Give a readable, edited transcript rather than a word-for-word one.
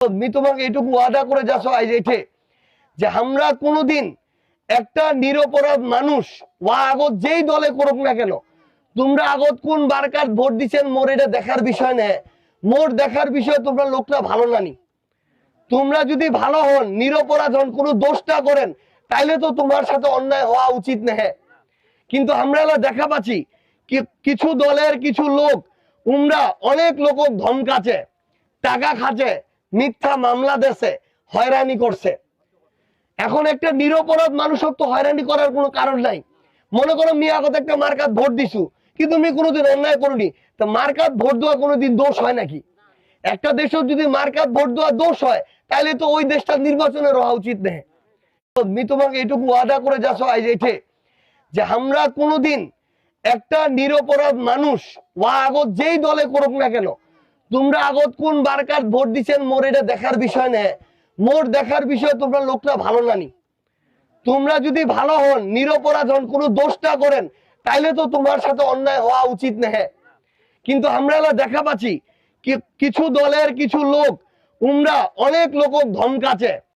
আমি তোমাকে এটুকু ওয়াদা করে যাচ্ছ আজ এঠে যে আমরা কোনোদিন একটা নিরপরাধ মানুষ ওয়া আগত যেই দলে করুক না কেন, তোমরা আগত কোন বারকার ভোট দিচ্ছেন মোর এটা দেখার বিষয় নেই। মোর দেখার বিষয় তোমরা লোকটা ভালো নানি। তোমরা যদি ভালো হন, নিরপরাধ হন, কোনো দোষটা করেন, তাইলে তো তোমার সাথে অন্যায় হওয়া উচিত নেই। কিন্তু আমরা দেখা পাচ্ছি কিছু দলের কিছু লোক উমরা অনেক লোক ধমকাছে, টাকা খাচ্ছে, মিথ্যা মামলা দেশে হয়রানি করছে। এখন একটা নিরপরাধ মানুষের তো হয়রানি করার কোনো কারণ নাই। মনে করো মিয়াগত একটা মার্কাত ভোট দিছু, কিন্তু তুমি কোনোদিন অন্যায় করনি, তো মার্কাত ভোট দেওয়া কোনোদিন দোষ হয় নাকি? একটা দেশের যদি মার্কাত ভোট দেওয়া দোষ হয়, তাহলে তো ওই দেশটা নির্বাচনে হওয়া উচিত নেই। আমি তোমাকে এটুকু ওয়াদা করে যাচ্ছ আজ এঠে যে আমরা কোনোদিন একটা নিরপরাধ মানুষ ওয়া আগত যেই দলে করুক না কেন, তোমরা আগত কোন বারকার ভোট দিচ্ছেন মোর এটা দেখার বিষয় নেই। মোর দেখার বিষয় তোমরা লোকটা ভালো নানি। তোমরা যদি ভালো হন, নিরপরাধ হন, কোনো দোষটা করেন, তাইলে তো তোমার সাথে অন্যায় হওয়া উচিত নেই। কিন্তু আমরা দেখা পাচ্ছি কিছু দলের কিছু লোক উমরা অনেক লোক ধমকাছে,